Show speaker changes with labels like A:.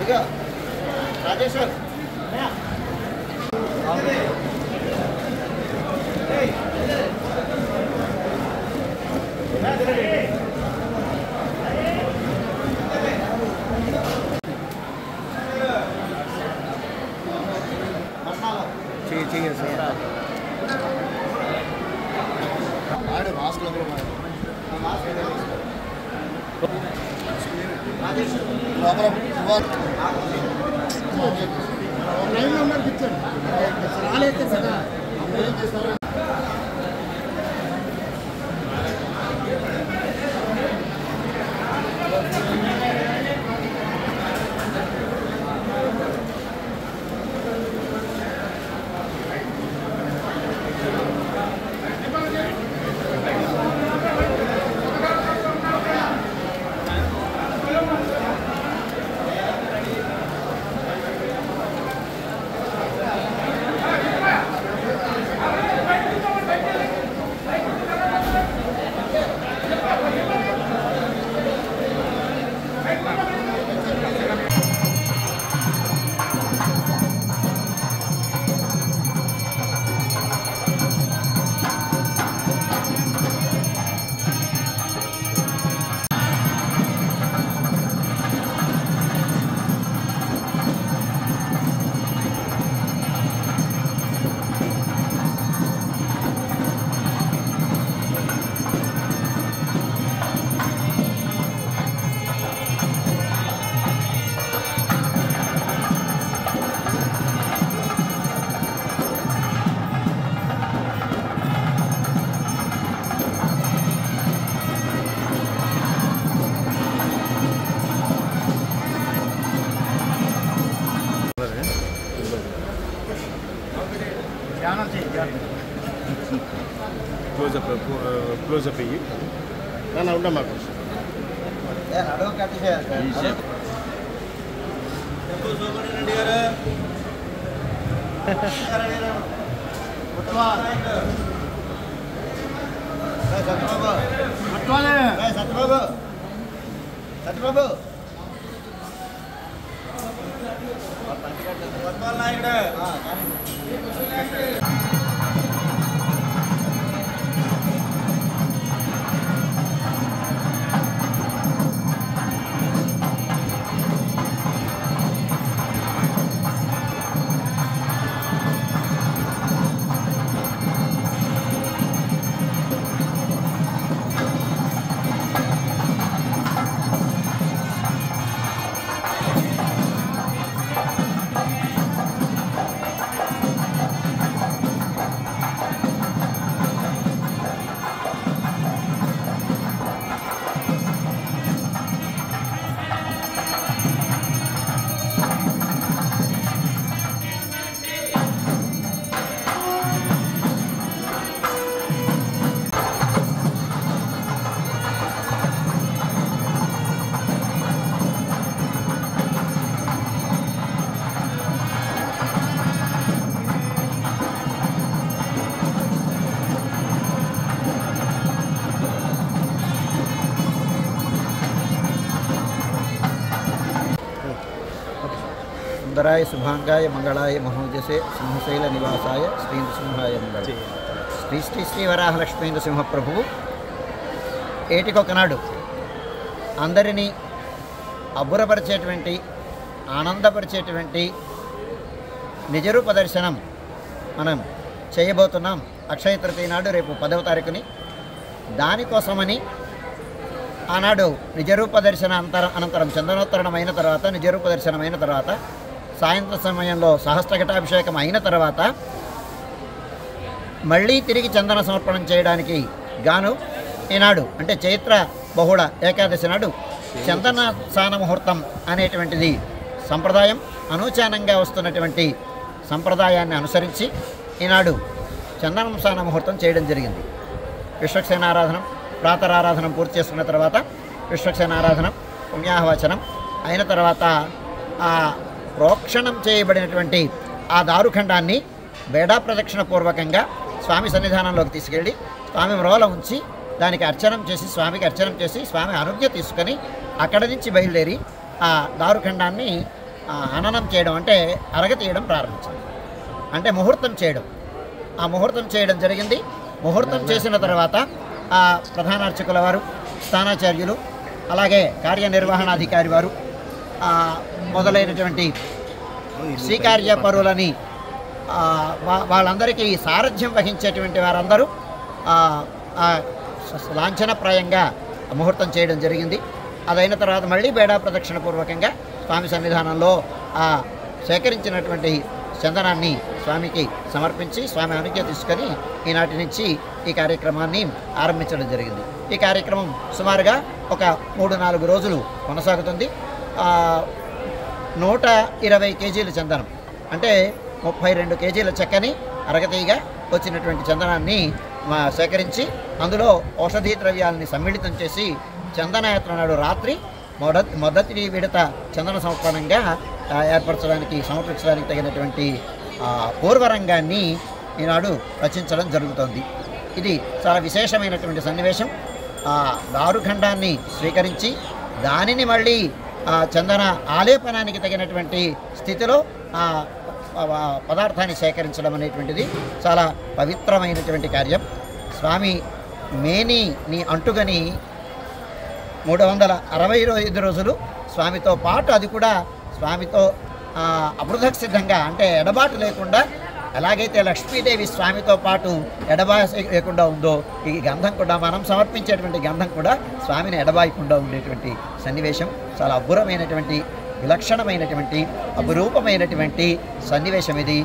A: రాజేశ్వర్ चाहिए सर आड़े मास्क लग रहा है मास्क लाइन नंबर किचन राले के सगा क्लोजअप अయ్యి ना उड़ा माको यार अडो काटी है देखो सोबनी रेडी गाరు पटवा सतबाबू पटवाले सतबाबू सतबाबू पटवा नायक हां सुंदराय शुभांगाय मंगलाय महोजसे सिंहशैल निवासाय श्री नृसिंहाय मंगल श्री श्री श्री वराहलक्ष्मी नृसिंह ప్రభువు ఏటికొకనాడు అందరినీ అబ్బురపరిచేటువంటి ఆనందపరిచేటువంటి నిజరూప దర్శనం మనం చేయబోతున్నాం అక్షయ తృతీయ నాడు రేపు 10వ తారీఖుని దానికోసమని ఆనాడు నిజరూప దర్శన అనంతరం చందనోత్తరణం అయిన తర్వాత నిజరూప దర్శనం అయిన తర్వాత సాయంత్రం సమయంలో సహస్రఘటాభిషేకం అయిన తర్వాత మళ్ళీ తిరిగి చందన సమర్పణం చేయడానికి గాను ఈనాడు అంటే చైత్ర బహుళ ఏకాదశి నాడు చందన స్నాన ముహూర్తం అనేటువంటిది సంప్రదాయం అనూచానంగా వస్తున్నటువంటి సంప్రదాయాన్ని అనుసరించి ఈనాడు చందన స్నాన ముహూర్తం చేయడం జరిగింది. విశ్వక్సేన ఆరాధనం ప్రాతరారాధనం పూర్తి చేసుకున్న తర్వాత విశ్వక్సేన ఆరాధనం పుణ్యాహవచనం అయిన తర్వాత ఆ ప్రోక్షణం చేయబడినటువంటి ఆ దారుఖండాన్ని బేడా ప్రదక్షిణ పూర్వకంగా స్వామి సన్నిధానంలోకి తీసుకెళ్ళి స్వామి మ్రోల ఉంచి దానికి అర్చనం చేసి స్వామికి అర్చనం చేసి స్వామి అనుజ్ఞ తీసుకొని అక్కడి నుంచి బయలుదేరి ఆ దారుఖండాన్ని హననం చేయడం అంటే అరగతీయడం ప్రారంభించింది. అంటే ముహూర్తం చేయడం. ఆ ముహూర్తం చేయడం జరిగింది. ముహూర్తం చేసిన తర్వాత ఆ ప్రధాన అర్చకుల వారు, స్థానాచార్యులు, అలాగే కార్యనిర్వహణాధికారి వారు మొదలైనటువంటి శ్రీకార్య పరులని వాళ్ళందరికీ సారథ్యం వహించేటువంటి వారందరూ లాంఛనప్రాయంగా ముహూర్తం చేయడం జరిగింది. అదైన తర్వాత మళ్ళీ బేడా ప్రదక్షిణ పూర్వకంగా స్వామి సన్నిధానంలో సేకరించినటువంటి చందనాన్ని స్వామికి సమర్పించి స్వామి అనుజ్ఞ తీసుకొని ఈనాటి నుంచి ఈ కార్యక్రమాన్ని ఆరంభించడం జరిగింది. ఈ కార్యక్రమం సుమారుగా ఒక 3-4 రోజులు కొనసాగుతుంది. 120 కేజీల చందనం అంటే 32 కేజీల చెక్కని అరగతీగా వచ్చినటువంటి చందనాన్ని సేకరించి అందులో ఔషధీ ద్రవ్యాలని సమ్మిళితం చేసి చందనయాత్ర నాడు రాత్రి మొదటి విడత చందన సమర్పణంగా సమర్పించడానికి తగినటువంటి పూర్వరంగాన్ని ఈనాడు రచించడం జరుగుతోంది. ఇది చాలా విశేషమైనటువంటి సన్నివేశం. దారుఖండాన్ని స్వీకరించి దానిని మళ్ళీ చందన ఆలేపనానికి తగినటువంటి స్థితిలో పదార్థాన్ని సేకరించడం అనేటువంటిది చాలా పవిత్రమైనటువంటి కార్యం. స్వామి మేనిని అంటుగని 365 రోజులు స్వామితో పాటు, అది కూడా స్వామితో అపృథక్ సిద్ధంగా అంటే ఎడబాటు లేకుండా, ఎలాగైతే లక్ష్మీదేవి స్వామితో పాటు ఎడబాటు లేకుండా ఉందో ఈ గంధం కూడా, మనం సమర్పించేటువంటి గంధం కూడా స్వామిని ఎడబాయకుండా ఉండేటువంటి సన్నివేశం. చాలా అబ్బురమైనటువంటి, విలక్షణమైనటువంటి, అపురూపమైనటువంటి సన్నివేశం ఇది.